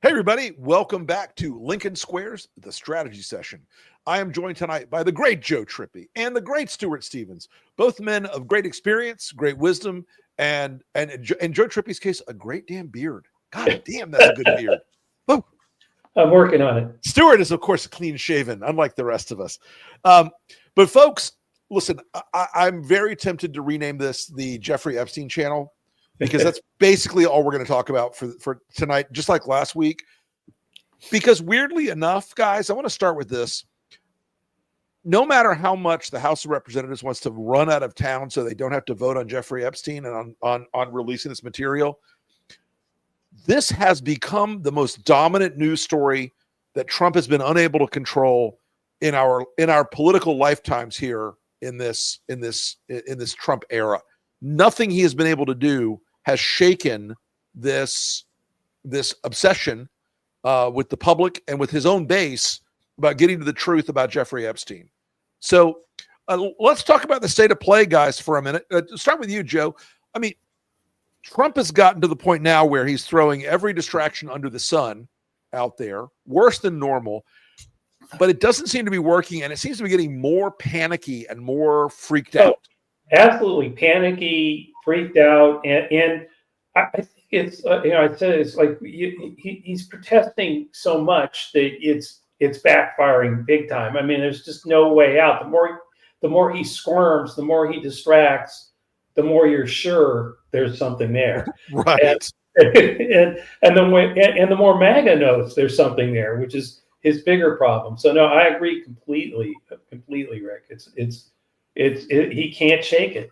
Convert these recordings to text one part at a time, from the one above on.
Hey, everybody. Welcome back to Lincoln Square's The Strategy Session. I am joined tonight by the great Joe Trippi and the great Stuart Stevens, both men of great experience, great wisdom, and in Joe Trippi's case, a great damn beard. God damn, that's a good beard. Woo. I'm working on it. Stuart is, of course, clean shaven, unlike the rest of us. But folks, listen, I'm very tempted to rename this the Jeffrey Epstein channel, because that's basically all we're going to talk about for tonight, just like last week. Because weirdly enough, guys, I want to start with this. No matter how much the House of Representatives wants to run out of town so they don't have to vote on Jeffrey Epstein and on releasing this material, this has become the most dominant news story that Trump has been unable to control in our political lifetimes here in this Trump era. Nothing he has been able to do has shaken this obsession with the public and with his own base about getting to the truth about Jeffrey Epstein. So let's talk about the state of play, guys, for a minute. Start with you, Joe. I mean, Trump has gotten to the point now where he's throwing every distraction under the sun out there, worse than normal, but it doesn't seem to be working, and it seems to be getting more panicky and more freaked out. Absolutely panicky, freaked out, and I think it's I said it's like he's protesting so much that it's backfiring big time. I mean, there's just no way out. The more he squirms, the more he distracts, the more you're sure there's something there. Right. And the more MAGA knows there's something there, which is his bigger problem. So no, I agree completely, Rick. He can't shake it.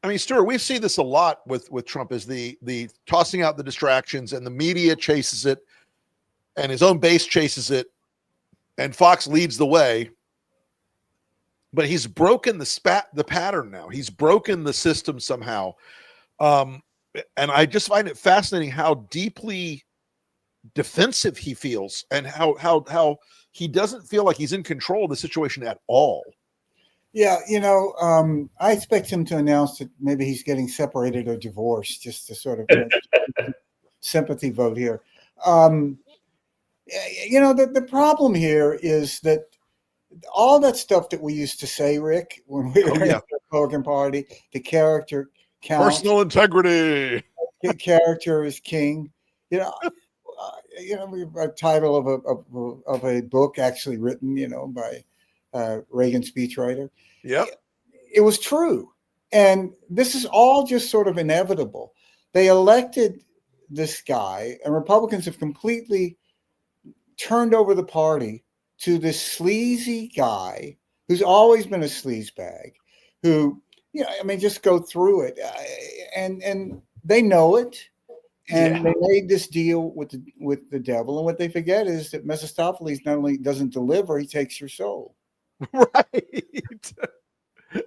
I mean, Stuart, we see this a lot with Trump, is the tossing out the distractions, and the media chases it, and his own base chases it, and Fox leads the way. But he's broken the pattern now. He's broken the system somehow. And I just find it fascinating how deeply defensive he feels, and how he doesn't feel like he's in control of the situation at all. Yeah, I expect him to announce that maybe he's getting separated or divorced, just to sort of sympathy vote here. The problem here is that all that stuff that we used to say, Rick, when we were in the Republican Party, the character counts, personal integrity, character is king. We have a title of a book actually written, by Reagan speechwriter. Yeah, it was true, and this is all just sort of inevitable. They elected this guy, and Republicans have completely turned over the party to this sleazy guy who's always been a sleazebag, who, just go through it, and they know it, and they made this deal with the devil, and what they forget is that Mephistopheles not only doesn't deliver, he takes your soul.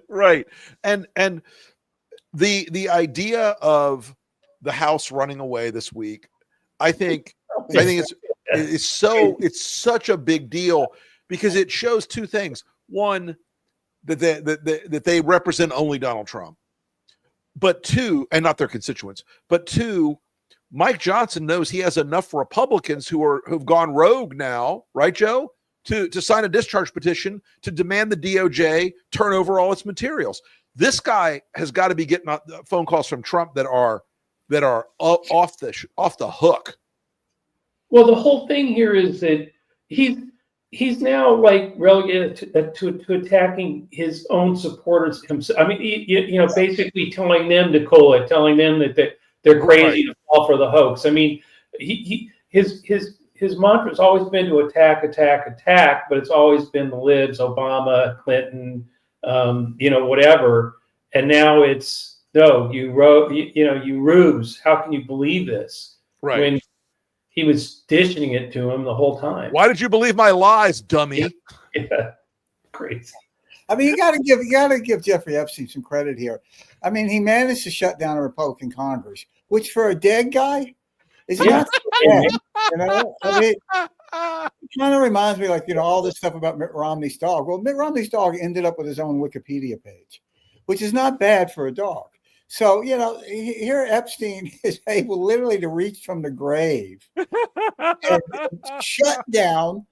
Right. And the idea of the House running away this week, I think it's such a big deal, because it shows two things. One, that they represent only Donald Trump, but two, and not their constituents, but two, Mike Johnson knows he has enough Republicans who've gone rogue now, right, Joe? To sign a discharge petition to demand the DOJ turn over all its materials. This guy has got to be getting phone calls from Trump that are off the hook. Well, the whole thing here is that he's now like relegated to attacking his own supporters himself. I mean, basically telling them to cool it, telling them that they're crazy to fall for the hoax. I mean, his mantra has always been to attack, but it's always been the libs, Obama, Clinton, whatever. And now it's, no, you rubes. How can you believe this? Right. When he was dishing it to him the whole time. Why did you believe my lies, dummy? Yeah. Crazy. I mean, you gotta give Jeffrey Epstein some credit here. I mean, he managed to shut down a Republican Congress, which for a dead guy is not so bad. I mean, it kind of reminds me, all this stuff about Mitt Romney's dog. Well, Mitt Romney's dog ended up with his own Wikipedia page, which is not bad for a dog. So, here Epstein is able literally to reach from the grave and shut down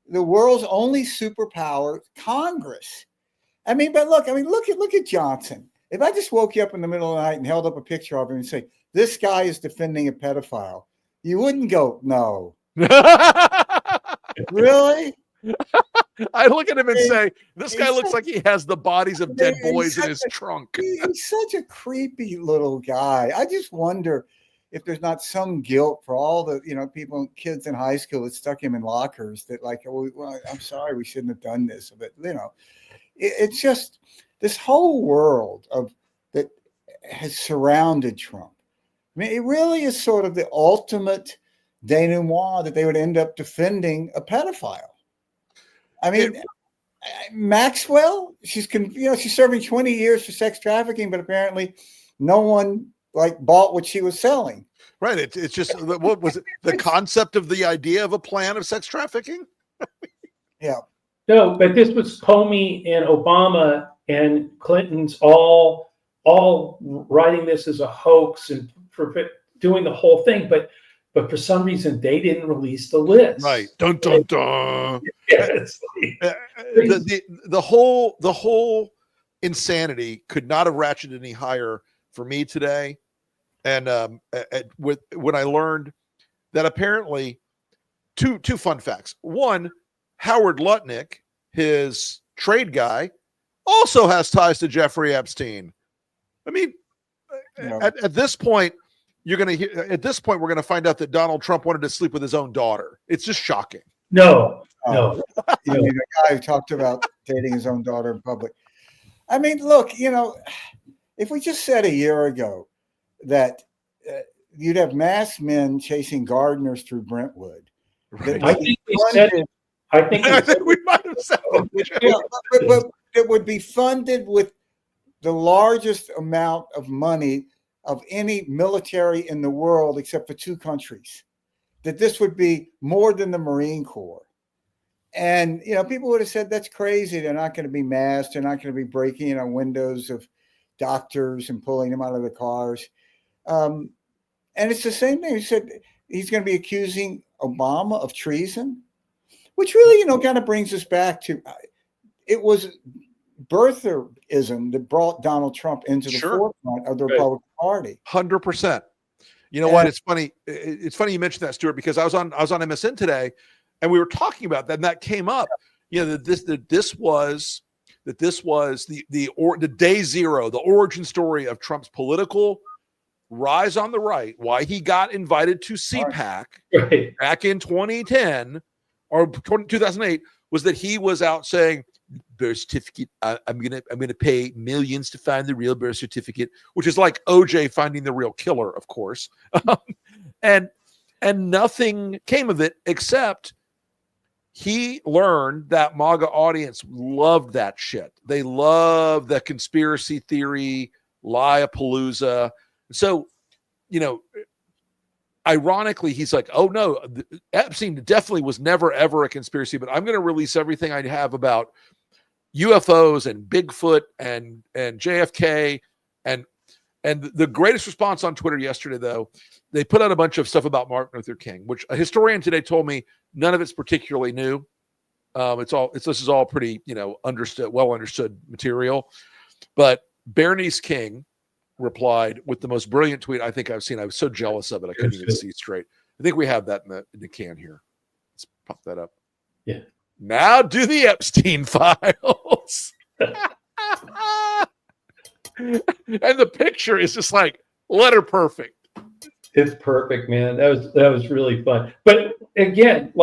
the world's only superpower, Congress. Look at Johnson. If I just woke you up in the middle of the night and held up a picture of him and say, this guy is defending a pedophile, you wouldn't go, no. Really? I look at him and say, this guy looks like he has the bodies of dead boys in his trunk. He's such a creepy little guy. I just wonder if there's not some guilt for all the, kids in high school that stuck him in lockers that well, I'm sorry, we shouldn't have done this. But, it's just this whole world that has surrounded Trump. It really is sort of the ultimate denouement that they would end up defending a pedophile. Maxwell, she's serving 20 years for sex trafficking, but apparently no one bought what she was selling. Right. It's just, what was it? The concept of the idea of a plan of sex trafficking? Yeah. No, but this was Comey and Obama and Clinton's all writing this as a hoax and for doing the whole thing. But for some reason, they didn't release the list. Right. Dun, dun, dun. Yes. The whole insanity could not have ratcheted any higher for me today. And when I learned that apparently two fun facts. One, Howard Lutnick, his trade guy, also has ties to Jeffrey Epstein. At this point, we're going to find out that Donald Trump wanted to sleep with his own daughter. It's just shocking. No. The guy who talked about dating his own daughter in public. Look, if we just said a year ago that you'd have masked men chasing gardeners through Brentwood. Right. I think we might have said but it would be funded with the largest amount of money of any military in the world except for two countries. That this would be more than the Marine Corps. And, people would have said, that's crazy. They're not going to be masked. They're not going to be breaking in on windows of doctors and pulling them out of the cars. And it's the same thing. He said he's going to be accusing Obama of treason, which really, kind of brings us back to, it was birtherism that brought Donald Trump into the forefront of the Republican Party. 100%. You know what? It's funny. It's funny you mentioned that, Stuart, because I was on MSN today, and we were talking about that, and that came up. That this was the day zero, the origin story of Trump's political rise on the right. Why he got invited to CPAC back in 2010 or 2008 was that he was out saying, birth certificate, I'm gonna pay millions to find the real birth certificate, which is like OJ finding the real killer, of course. and nothing came of it except he learned that MAGA audience loved that shit. They loved the conspiracy theory, liapalooza. So, ironically, he's like, oh no, Epstein definitely was never, ever a conspiracy, but I'm going to release everything I have about UFOs and Bigfoot and JFK. And the greatest response on Twitter yesterday, though, they put out a bunch of stuff about Martin Luther King, which a historian today told me none of it's particularly new. This is all pretty, well understood material. But Bernice King replied with the most brilliant tweet I think I've seen. I was so jealous of it. I couldn't even see straight. I think we have that in the can here. Let's pop that up. Yeah. Now do the Epstein files. And the picture is just like letter perfect. It's perfect, man. That was really fun. But again,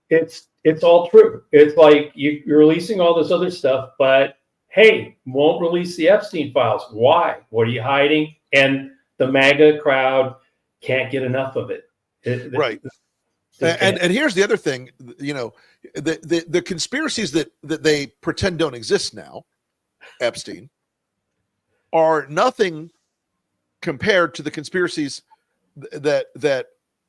it's all true. It's like you're releasing all this other stuff, but hey, won't release the Epstein files. Why? What are you hiding? And the MAGA crowd can't get enough of it. Right. And here's the other thing, the conspiracies that they pretend don't exist now, Epstein, are nothing compared to the conspiracies that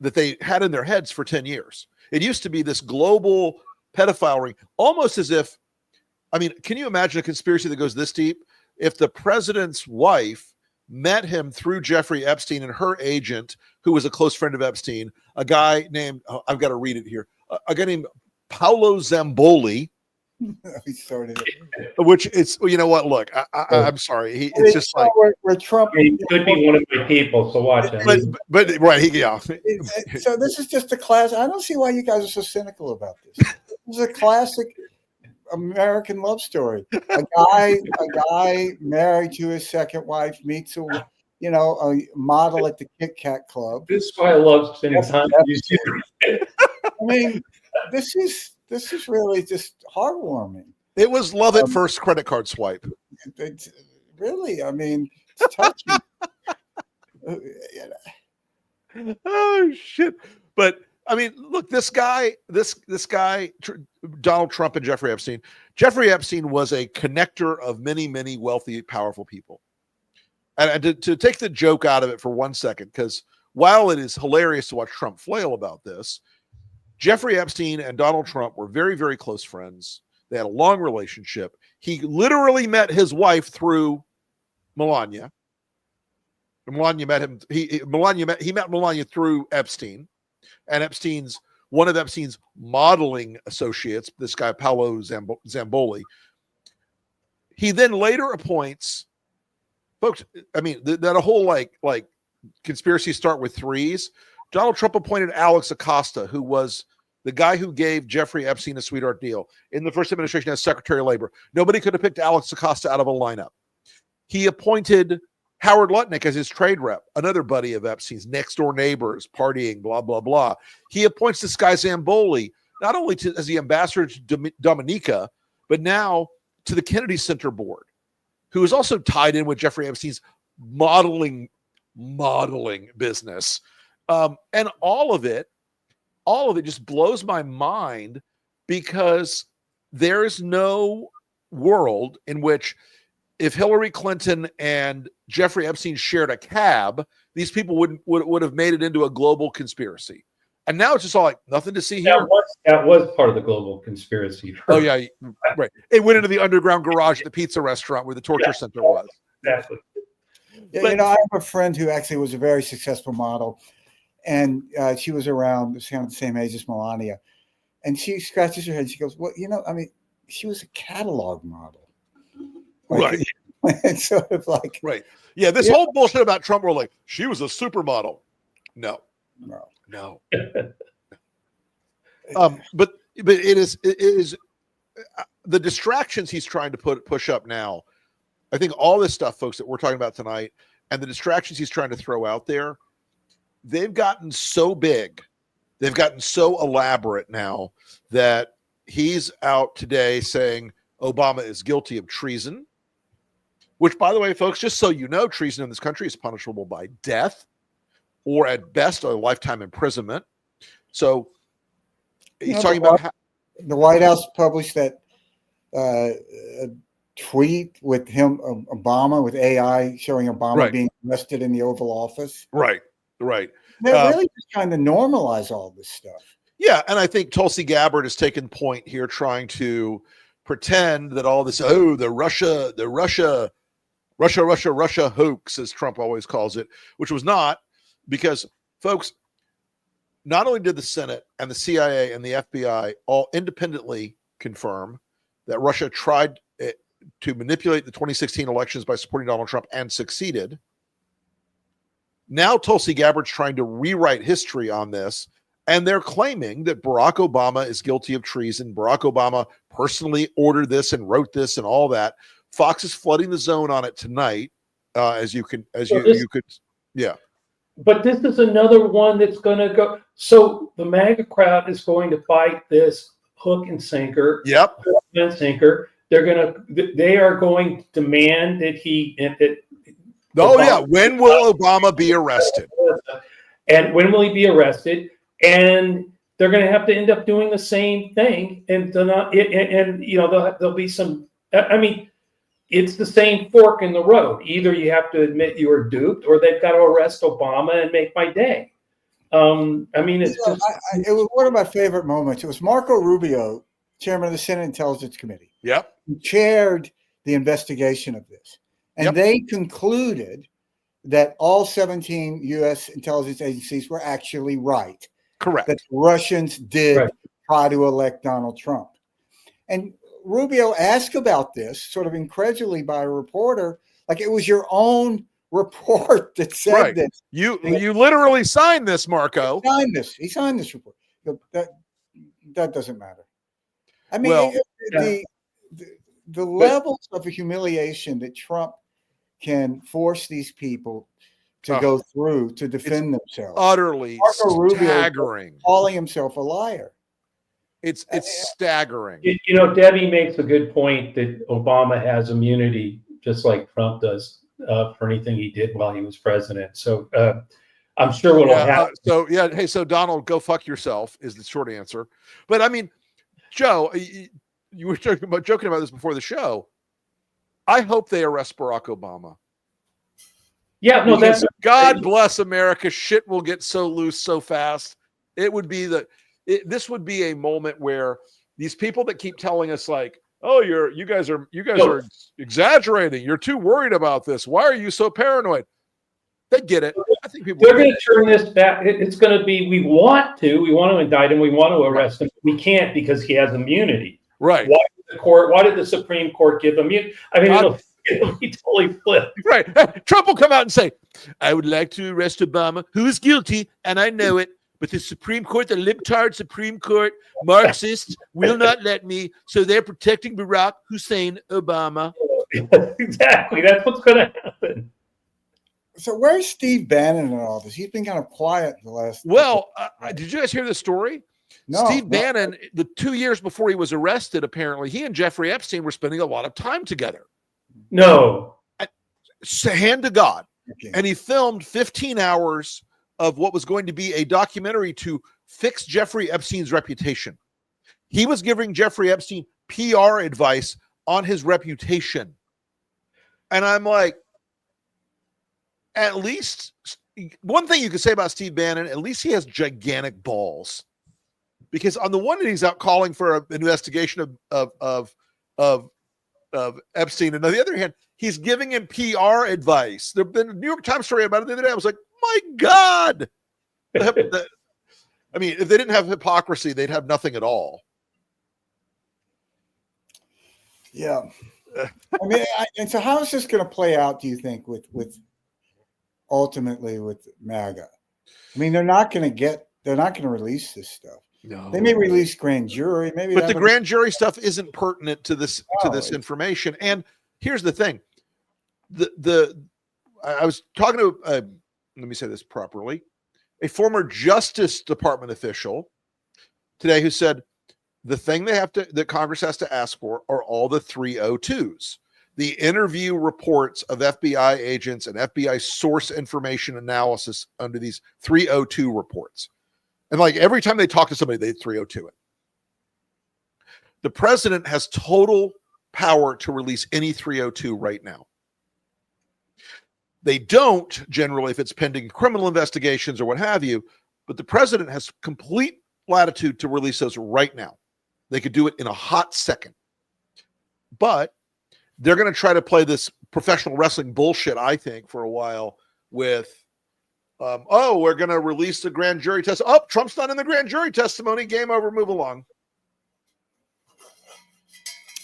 they had in their heads for 10 years. It used to be this global pedophile ring, almost as if, can you imagine a conspiracy that goes this deep? If the president's wife met him through Jeffrey Epstein and her agent, who was a close friend of Epstein, a guy named, I've got to read it here, a guy named Paolo Zamboli. He started it. Which is, you know what? Look, I'm sorry. It's just like where Trump. He could be one of my people, so watch him. But right, yeah. So this is just a class. I don't see why you guys are so cynical about this. This is a classic American love story. A guy married to his second wife meets a model at the Kit Kat Club. This is why I love spending time with you. I mean, this is really just heartwarming. It was love at first credit card swipe. It's really, I mean, it's touching. Oh shit! But I mean, look, this guy, Donald Trump and Jeffrey Epstein. Jeffrey Epstein was a connector of many, many wealthy, powerful people. And to take the joke out of it for 1 second, because while it is hilarious to watch Trump flail about this, Jeffrey Epstein and Donald Trump were very, very close friends. They had a long relationship. He literally met his wife through Melania. Melania met him. He met Melania through Epstein, and one of Epstein's modeling associates, this guy Paolo Zamboli. He then later appoints, folks. I mean, that whole like conspiracy start with threes. Donald Trump appointed Alex Acosta, who was the guy who gave Jeffrey Epstein a sweetheart deal in the first administration as Secretary of Labor. Nobody could have picked Alex Acosta out of a lineup. He appointed Howard Lutnick as his trade rep, another buddy of Epstein's, next door neighbors, partying, blah, blah, blah. He appoints this guy Zamboli, not only as the ambassador to Dominica, but now to the Kennedy Center board, who is also tied in with Jeffrey Epstein's modeling business. And all of it just blows my mind, because there is no world in which, if Hillary Clinton and Jeffrey Epstein shared a cab, these people would have made it into a global conspiracy. And now it's just all like nothing to see here. That was part of the global conspiracy. Oh yeah, right. It went into the underground garage at the pizza restaurant where the torture center was. Exactly. Yeah, I have a friend who actually was a very successful model, and she was around the same age as Melania, and she scratches her head. She goes, "Well, I mean, she was a catalog model." Like, right. It's sort of like, right. Yeah. This whole bullshit about Trump, we're like, she was a supermodel. No. But it is the distractions he's trying to push up now. I think all this stuff, folks, that we're talking about tonight, and the distractions he's trying to throw out there, they've gotten so big, they've gotten so elaborate now that he's out today saying Obama is guilty of treason. Which, by the way, folks, just so you know, treason in this country is punishable by death, or at best a lifetime imprisonment. So he's talking about how the White House published that tweet with Obama, with AI showing Obama being arrested in the Oval Office. Right. They're really just trying to normalize all this stuff. Yeah, and I think Tulsi Gabbard has taken point here, trying to pretend that all this, the Russia hoax, as Trump always calls it, which was not, because, folks, not only did the Senate and the CIA and the FBI all independently confirm that Russia tried to manipulate the 2016 elections by supporting Donald Trump and succeeded. Now Tulsi Gabbard's trying to rewrite history on this, and they're claiming that Barack Obama is guilty of treason. Barack Obama personally ordered this and wrote this and all that. Fox is flooding the zone on it tonight, you could. But this is another one that's going to go. So the MAGA crowd is going to fight this hook and sinker. Yep. Hook and sinker. They are going to demand that when will Obama be arrested? And when will he be arrested? And they're going to have to end up doing the same thing. And there'll be some. I mean, it's the same fork in the road. Either you have to admit you were duped, or they've got to arrest Obama and make my day. It was one of my favorite moments. It was Marco Rubio, chairman of the Senate Intelligence Committee. Yep. Who chaired the investigation of this. And they concluded that all 17 U.S. intelligence agencies were actually right. Correct. That the Russians did Right. try to elect Donald Trump. And Rubio asked about this sort of incredulously by a reporter, like it was your own report that said Right. this. You literally signed this, Marco. He signed this report. That doesn't matter. I mean, Well, the levels of humiliation that Trump can force these people to go through to defend themselves. Utterly staggering. Calling himself a liar. It's staggering. You know, Debbie makes a good point that Obama has immunity, just like Trump does, for anything he did while he was president. So I'm sure what'll happen. So Donald, go fuck yourself is the short answer. But I mean, Joe, you were joking about this before the show. I hope they arrest Barack Obama. Yeah, no, because God bless America. Shit will get so loose so fast. It would be this would be a moment where these people that keep telling us like, oh, you guys are exaggerating. You're too worried about this. Why are you so paranoid? They get it. I think people they're going to turn this back. It's going to be we want to indict him, we want to arrest him. We can't because he has immunity. Right. Why did the Supreme Court give immunity? I mean, it'll be totally flipped. Right. Trump will come out and say, I would like to arrest Obama, who is guilty, and I know it. But the Supreme Court, the libtard Supreme Court, Marxists, will not let me. So they're protecting Barack Hussein Obama. Exactly. That's what's going to happen. So where's Steve Bannon in all this? He's been kind of quiet the last. Well, did you guys hear the story? No, Steve Bannon, the 2 years before he was arrested, apparently, he and Jeffrey Epstein were spending a lot of time together. No. Hand to God. Okay. And he filmed 15 hours of what was going to be a documentary to fix Jeffrey Epstein's reputation. He was giving Jeffrey Epstein PR advice on his reputation. And I'm like, at least one thing you could say about Steve Bannon, at least he has gigantic balls. Because on the one hand, he's out calling for an investigation of Epstein, and on the other hand, he's giving him PR advice. There's been a New York Times story about it the other day. I was like, my God. I mean, if they didn't have hypocrisy, they'd have nothing at all. Yeah. I mean, and so how is this going to play out, do you think, with ultimately with MAGA? I mean, they're not going to release this stuff. No. They may release grand jury, maybe. But the grand jury stuff isn't pertinent to this information. And here's the thing. I was talking to let me say this properly, a former Justice Department official today who said the thing that Congress has to ask for are all the 302s, the interview reports of FBI agents and FBI source information analysis under these 302 reports. And like every time they talk to somebody, they 302 it. The president has total power to release any 302 right now. They don't generally if it's pending criminal investigations or what have you, but the president has complete latitude to release those right now. They could do it in a hot second. But they're going to try to play this professional wrestling bullshit, I think, for a while with, we're going to release the grand jury test. Oh, Trump's not in the grand jury testimony. Game over. Move along.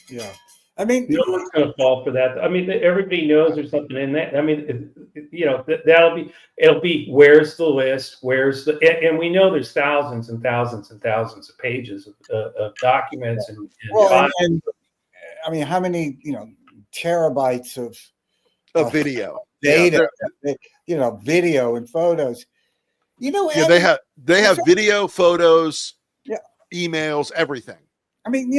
Yeah. I mean, no one's going to fall for that. I mean, everybody knows there's something in that. I mean, it'll be, where's the list? And we know there's thousands and thousands and thousands of pages of documents and I mean, how many, terabytes of video data, video and photos, they have video, photos, emails, everything. I mean,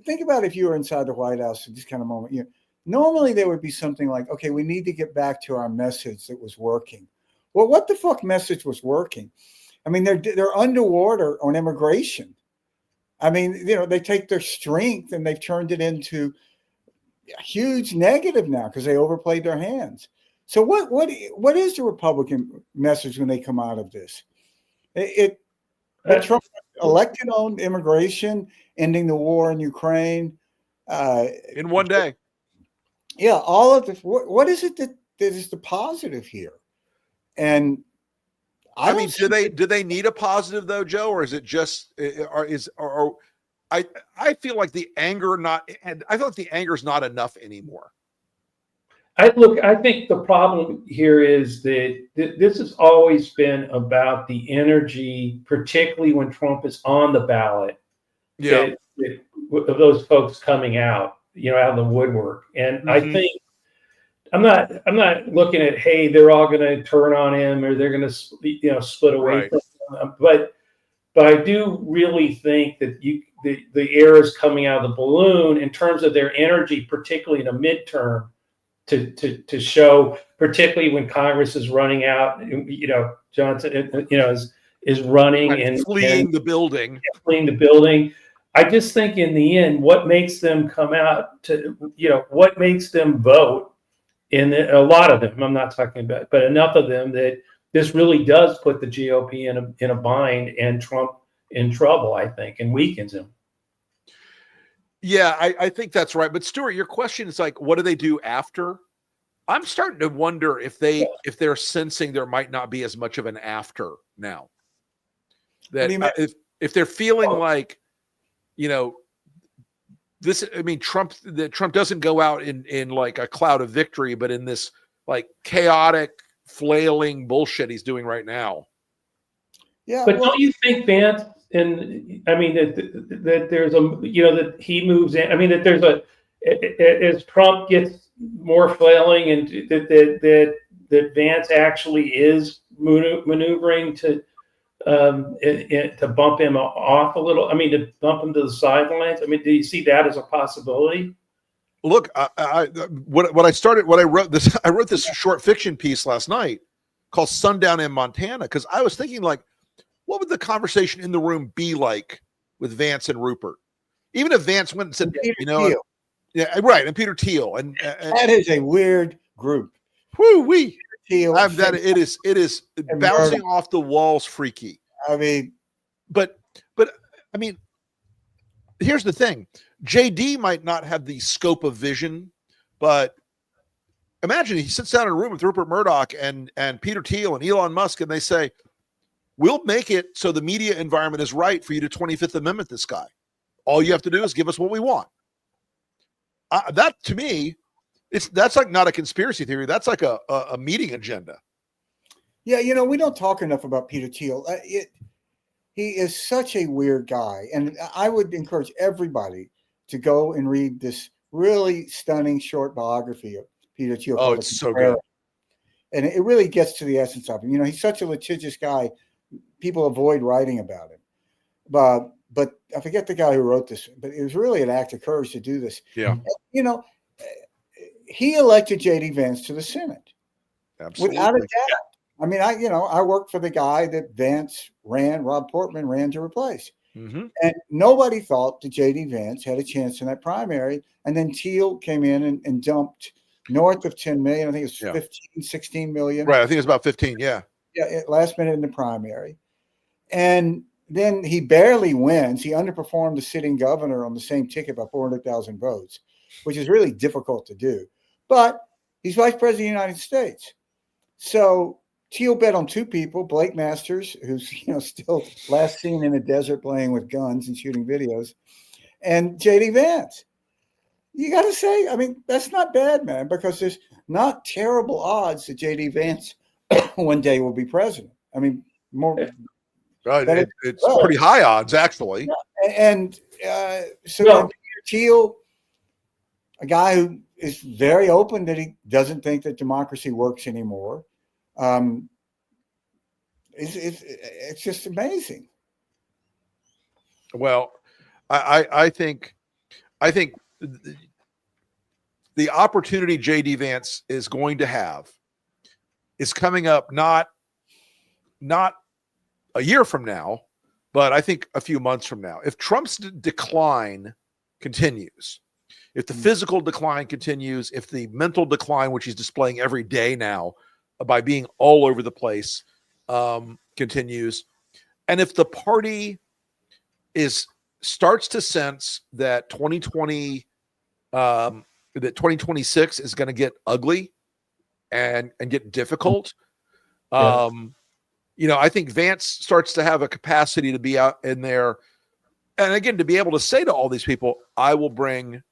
think about if you were inside the White House at this kind of moment. Normally there would be something like, okay, we need to get back to our message that was working. Well, what the fuck message was working? I mean, they're underwater on immigration. I mean, they take their strength and they've turned it into a huge negative now because they overplayed their hands. So what is the Republican message when they come out of this? Trump elected on immigration, ending the war in Ukraine. In one day. Yeah, all of this. What is it that is the positive here? And I mean, do they need a positive though, Joe, or is it just I feel like the anger I feel like the anger is not enough anymore. I think the problem here is that this has always been about the energy, particularly when Trump is on the ballot. Yeah, of those folks coming out, out of the woodwork. And I think I'm not looking at, hey, they're all going to turn on him or they're going to split away from him. But I do really think that the air is coming out of the balloon in terms of their energy, particularly in a midterm, to show, particularly when Congress is running out. Johnson, is running and fleeing the building. Fleeing the building. I just think in the end, what makes them come out what makes them vote, in a lot of them, I'm not talking about, but enough of them that this really does put the GOP in a bind and Trump in trouble, I think, and weakens him. Yeah, I think that's right. But Stuart, your question is like, what do they do after? I'm starting to wonder if they're sensing there might not be as much of an after now. That if they're feeling like, Trump doesn't go out in like a cloud of victory, but in this like chaotic, flailing bullshit he's doing right now. Yeah, but don't you think, Vance? And I mean that there's that he moves in. I mean that there's as Trump gets more flailing, and that Vance actually is maneuvering to bump him off a little. I mean, to bump him to the sidelines. I mean, do you see that as a possibility? Look, I wrote this short fiction piece last night called Sundown in Montana, because I was thinking, like, what would the conversation in the room be like with Vance and Rupert? Even if Vance went and said, Thiel. Yeah, right, and Peter Thiel, and that is a weird group. Woo-wee. Thiel, that it is bouncing off the walls, freaky. I mean, but I mean, here's the thing: JD might not have the scope of vision, but imagine he sits down in a room with Rupert Murdoch and Peter Thiel and Elon Musk, and they say, "We'll make it so the media environment is right for you to 25th Amendment this guy. All you have to do is give us what we want." That, to me, that's like not a conspiracy theory. That's like a meeting agenda. Yeah, we don't talk enough about Peter Thiel. He is such a weird guy, and I would encourage everybody to go and read this really stunning short biography of Peter Thiel. Oh, it's so good. And it really gets to the essence of him. He's such a litigious guy. People avoid writing about him. But I forget the guy who wrote this, but it was really an act of courage to do this. Yeah. And, he elected J.D. Vance to the Senate. Absolutely. Without a doubt. I mean, I worked for the guy that Vance Rob Portman ran to replace. Mm-hmm. And nobody thought that J.D. Vance had a chance in that primary. And then Thiel came in and dumped north of 10 million. I think it's 15, 16 million. Right. I think it's about 15. Yeah. Yeah. Last minute in the primary. And then he barely wins. He underperformed the sitting governor on the same ticket by 400,000 votes, which is really difficult to do. But he's vice president of the United States. So Thiel bet on two people, Blake Masters, who's still last seen in a desert playing with guns and shooting videos, and J.D. Vance. You got to say, I mean, that's not bad, man, because there's not terrible odds that J.D. Vance one day will be president. I mean, more. Right, it's pretty high odds, actually. Yeah. And so Peter Thiel, a guy who is very open that he doesn't think that democracy works anymore. It's just amazing. Well, I think the opportunity J.D. Vance is going to have is coming up not a year from now, but I think a few months from now. If Trump's decline continues, if the physical decline continues, if the mental decline, which he's displaying every day now by being all over the place, continues, and if the party starts to sense that 2026 is going to get ugly and get difficult, Yeah. I think Vance starts to have a capacity to be out in there. And again, to be able to say to all these people, I will bring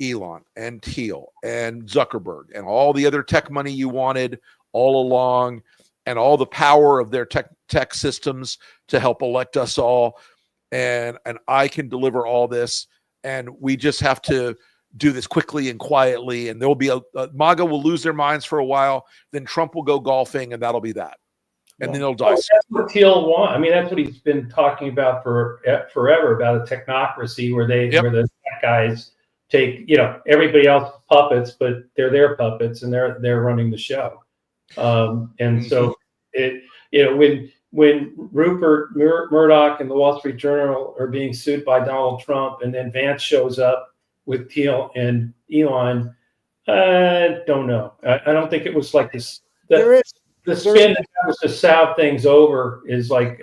Elon and Thiel and Zuckerberg and all the other tech money you wanted all along and all the power of their tech systems to help elect us all. And I can deliver all this. And we just have to do this quickly and quietly. And there will be a MAGA will lose their minds for a while. Then Trump will go golfing and that'll be that. And then they'll die. That's what Thiel wants. I mean, that's what he's been talking about for forever, about a technocracy where where the tech guys take, everybody else's puppets, but they're their puppets and they're running the show. And so when Rupert Murdoch and the Wall Street Journal are being sued by Donald Trump, and then Vance shows up with Thiel and Elon, I don't know. I don't think it was like this. The spin that was to salve things over is like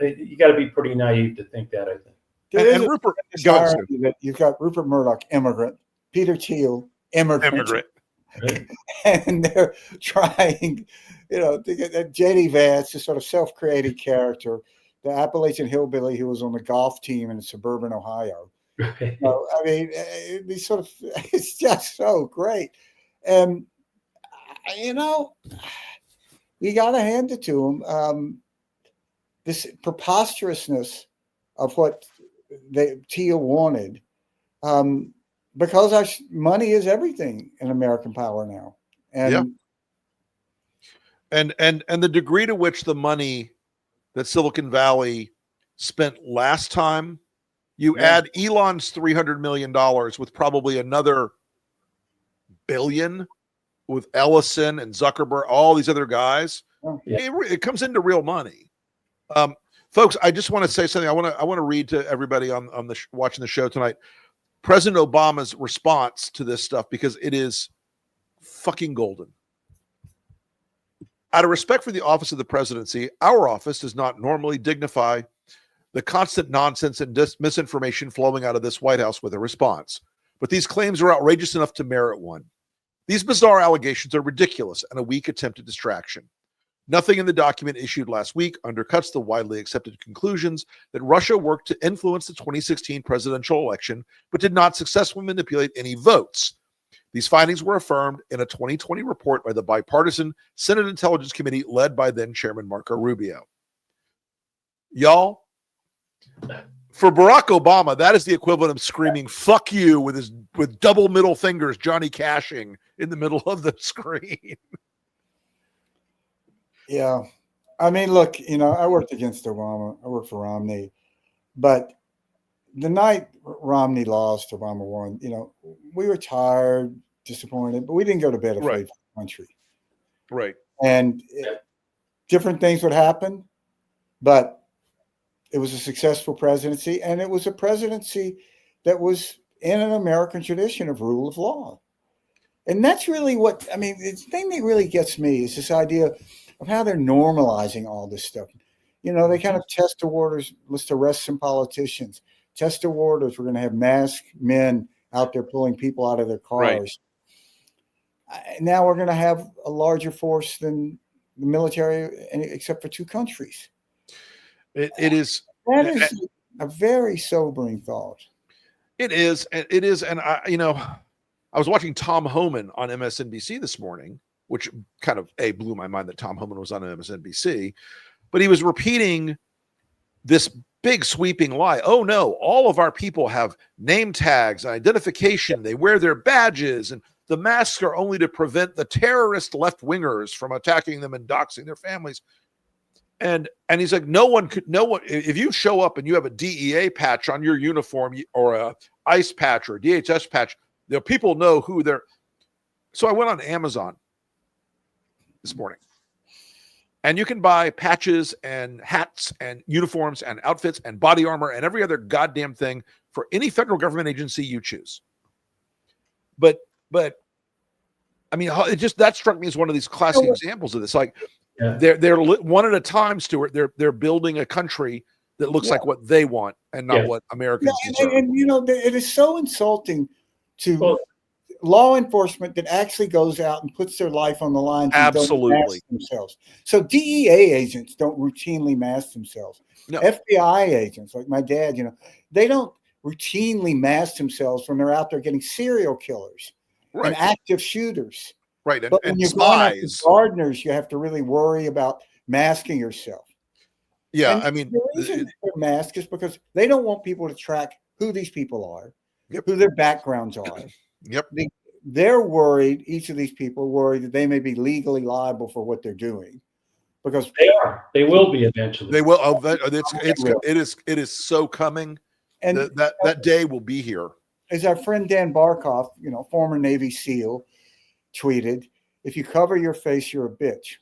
you got to be pretty naive to think that. I think. And Rupert, you've got Rupert Murdoch, immigrant, Peter Thiel, immigrant. And they're trying, to get JD Vance, this sort of self-created character, the Appalachian hillbilly who was on the golf team in suburban Ohio. Right. So, I mean, it's just so great. And, you got to hand it to him. This preposterousness of what Thiel wanted, because our money is everything in American power now. And and the degree to which the money that Silicon Valley spent last time, you add Elon's $300 million with probably another billion with Ellison and Zuckerberg, all these other guys, it comes into real money. Folks, I just want to say something. I want to read to everybody on watching the show tonight, President Obama's response to this stuff, because it is fucking golden. Out of respect for the office of the presidency, our office does not normally dignify the constant nonsense and misinformation flowing out of this White House with a response. But these claims are outrageous enough to merit one. These bizarre allegations are ridiculous and a weak attempt at distraction. Nothing in the document issued last week undercuts the widely accepted conclusions that Russia worked to influence the 2016 presidential election, but did not successfully manipulate any votes. These findings were affirmed in a 2020 report by the bipartisan Senate Intelligence Committee led by then Chairman Marco Rubio. Y'all, for Barack Obama, that is the equivalent of screaming "fuck you" with double middle fingers, Johnny Cashing in the middle of the screen. Yeah, I mean, look, I worked against Obama. I worked for Romney, but the night Romney lost, Obama won. We were tired, disappointed, but we didn't go to bed afraid for the country. Right. And different things would happen, but it was a successful presidency, and it was a presidency that was in an American tradition of rule of law. And that's really the thing that really gets me is this idea of how they're normalizing all this stuff. They kind of test the waters, let's arrest some politicians, test the waters, we're going to have masked men out there pulling people out of their cars. Right. Now we're going to have a larger force than the military, except for two countries. It is. That is a very sobering thought. It is. And I was watching Tom Hman on MSNBC this morning, which kind of blew my mind that Tom Hman was on MSNBC, but he was repeating this big sweeping lie. Oh no, all of our people have name tags, identification. They wear their badges, and the masks are only to prevent the terrorist left-wingers from attacking them and doxing their families. And he's like, no one, if you show up and you have a DEA patch on your uniform or a ICE patch or a DHS patch, people know who they're. So I went on Amazon this morning, and you can buy patches and hats and uniforms and outfits and body armor and every other goddamn thing for any federal government agency you choose. But I mean, that struck me as one of these classic examples of this. Like, they're one at a time, Stuart. They're building a country that looks like what they want and not what Americans deserve. And it is so insulting to law enforcement that actually goes out and puts their life on the line. Absolutely. Don't mask themselves. So DEA agents don't routinely mask themselves. No. FBI agents, like my dad, they don't routinely mask themselves when they're out there getting serial killers and active shooters. Right. But when you're going after gardeners, you have to really worry about masking yourself. Yeah. And I mean, the reason they're masked is because they don't want people to track who these people are, who their backgrounds are. Yep. They're worried, each of these people are worried that they may be legally liable for what they're doing. Because they will be eventually. They will. It is so coming. And that day will be here. As our friend Dan Barkoff, former Navy SEAL, tweeted, "If you cover your face, you're a bitch."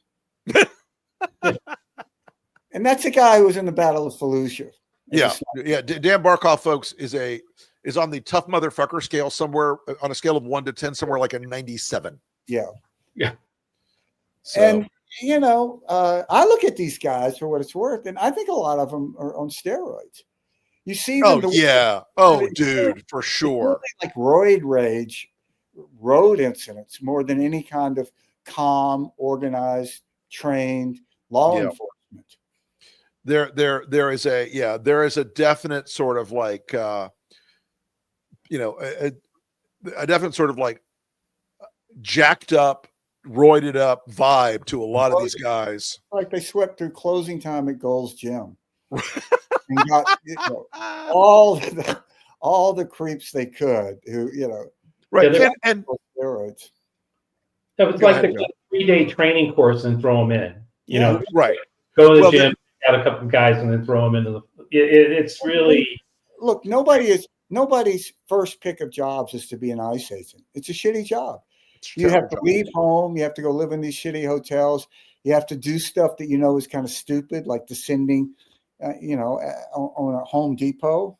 And that's a guy who was in the Battle of Fallujah. Yeah. Dan Barkoff, folks, is on the tough motherfucker scale, somewhere on a scale of 1 to 10, somewhere like a 97. Yeah. So. And I look at these guys for what it's worth, and I think a lot of them are on steroids. You see them. Dude, for sure. Like roid rage, road incidents more than any kind of calm, organized, trained law enforcement. There is a definite sort of like a definite sort of like jacked up, roided up vibe to a lot of these guys. Like they swept through closing time at Gold's Gym and got all the creeps they could who right and steroids. That was like the 3-day training course and throw them in. Right. Go to the gym, got a couple of guys, and then throw them into the. It's really look. Nobody's first pick of jobs is to be an ICE agent. It's a shitty job. You have to leave home. You have to go live in these shitty hotels. You have to do stuff that is kind of stupid, like descending, on a Home Depot,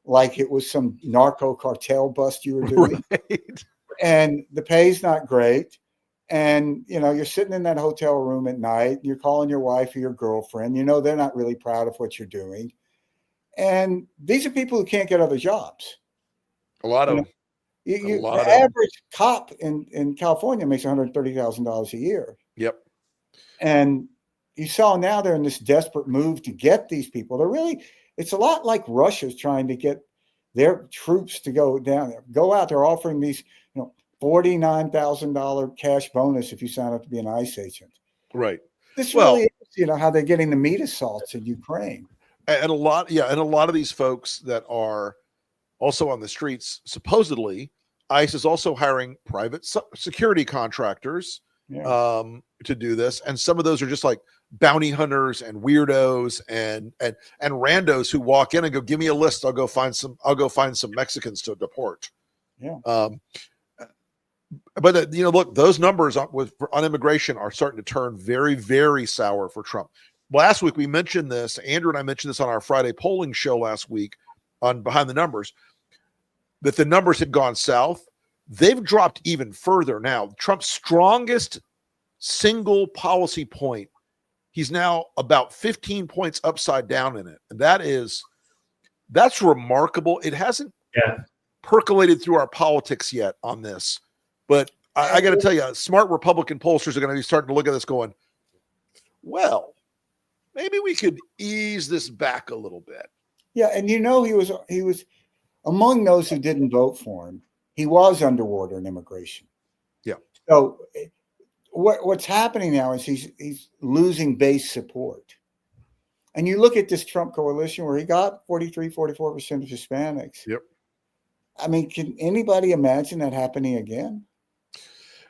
like it was some narco cartel bust you were doing. Right. And the pay's not great. And, you're sitting in that hotel room at night. You're calling your wife or your girlfriend. They're not really proud of what you're doing. And these are people who can't get other jobs. A lot of them. The average cop in California makes $130,000 a year. Yep. And you saw now they're in this desperate move to get these people. It's a lot like Russia's trying to get their troops to go down there. Go out, they're offering these, $49,000 cash bonus if you sign up to be an ICE agent. Right. This really is, how they're getting the meat assaults in Ukraine. And a lot of these folks that are also on the streets, supposedly, ICE is also hiring private security contractors to do this. And some of those are just like bounty hunters and weirdos and randos who walk in and go, "Give me a list. I'll go find some Mexicans to deport." Yeah. But look, those numbers on immigration are starting to turn very, very sour for Trump. Last week we mentioned this. Andrew and I mentioned this on our Friday polling show last week on Behind the Numbers, that the numbers had gone south. They've dropped even further now. Trump's strongest single policy point, he's now about 15 points upside down in it. And that's remarkable. It hasn't percolated through our politics yet on this. But I got to tell you, smart Republican pollsters are going to be starting to look at this going, well, maybe we could ease this back a little bit. Yeah, and he was among those who didn't vote for him. He was underwater in immigration. Yeah. So what's happening now is he's losing base support. And you look at this Trump coalition where he got 44% of Hispanics. Yep. I mean, can anybody imagine that happening again?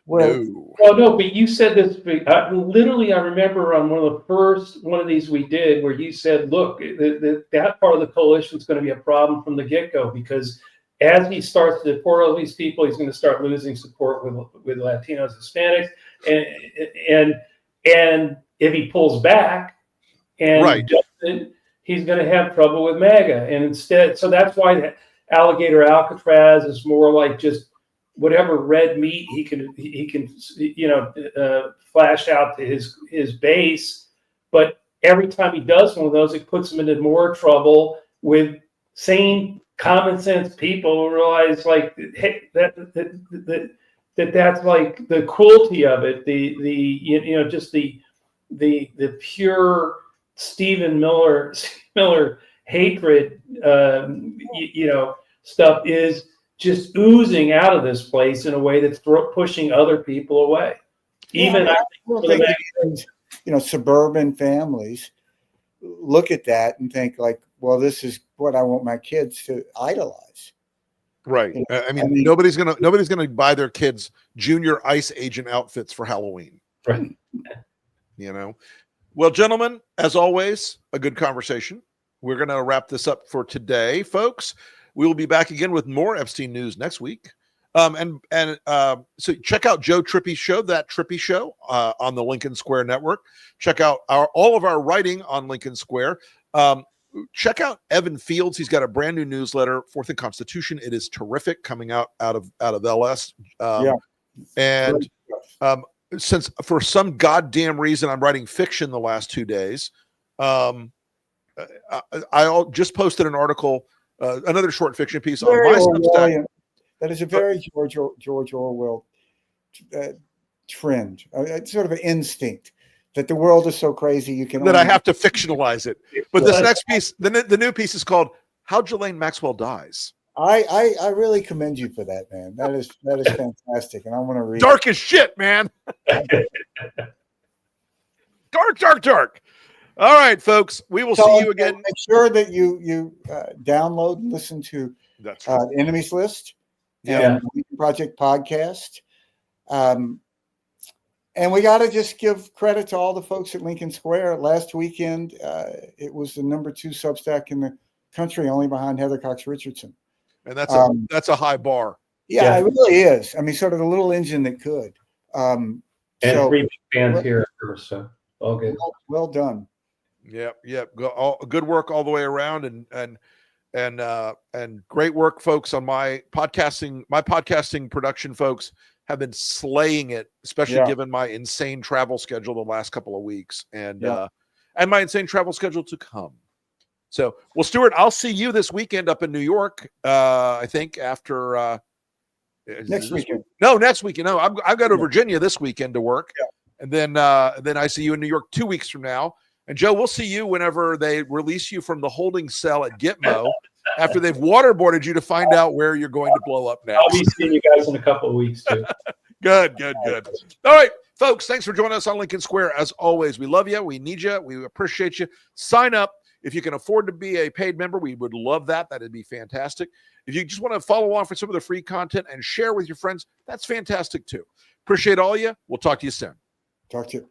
No, but you said this. Literally, I remember on one of these we did where you said, "Look, that part of the coalition is going to be a problem from the get-go because as he starts to deport all these people, he's going to start losing support with Latinos, Hispanics, and if he pulls back and doesn't, he's going to have trouble with MAGA. And instead, so that's why the alligator Alcatraz is more like just whatever red meat he can flash out to his base, but every time he does one of those, it puts him into more trouble with sane common sense people realize like, hey, that's like the cruelty of it, just the pure Stephen Miller hatred, stuff is just oozing out of this place in a way that's pushing other people away. Even I think suburban families look at that and think like, well, this is what I want my kids to idolize. Right. I mean, nobody's gonna buy their kids junior ICE agent outfits for Halloween. Right. Well, gentlemen, as always, a good conversation. We're gonna wrap this up for today, folks. We will be back again with more Epstein news next week. So check out Joe Trippi's show, That Trippi Show, on the Lincoln Square Network. Check out all of our writing on Lincoln Square. Check out Evan Fields. He's got a brand new newsletter, Fourth and Constitution. It is terrific, coming out of LS. Since for some goddamn reason I'm writing fiction the last 2 days, I just posted an article, another short fiction piece on my Substack. That is a very George Orwell trend. It's sort of an instinct that the world is so crazy you can. That I have to fictionalize it. But this next piece, the new piece is called "How Ghislaine Maxwell Dies." I really commend you for that, man. That is fantastic, and I want to read. Dark as shit, man. Dark. All right, folks. We will see you again. Make sure that you download and listen to the Enemies List. Yeah. Project podcast. And we got to just give credit to all the folks at Lincoln Square. Last weekend, it was the number 2 Substack in the country, only behind Heather Cox Richardson. And that's a high bar. Yeah, it really is. I mean, sort of the little engine that could. And 3 fans here, so all good. Well done. Yeah. Good work all the way around, and great work, folks, on my podcasting production. Folks have been slaying it, especially given my insane travel schedule the last couple of weeks, and my insane travel schedule to come. So, well, Stuart, I'll see you this weekend up in New York. I think after next weekend. No, next weekend. No, I've got to Virginia this weekend to work, and then I see you in New York 2 weeks from now. And Joe, we'll see you whenever they release you from the holding cell at Gitmo after they've waterboarded you to find out where you're going to blow up next. I'll be seeing you guys in a couple of weeks too. Good. All right, folks, thanks for joining us on Lincoln Square. As always, we love you. We need you. We appreciate you. Sign up. If you can afford to be a paid member, we would love that. That'd be fantastic. If you just want to follow along for some of the free content and share with your friends, that's fantastic too. Appreciate all of you. We'll talk to you soon. Talk to you.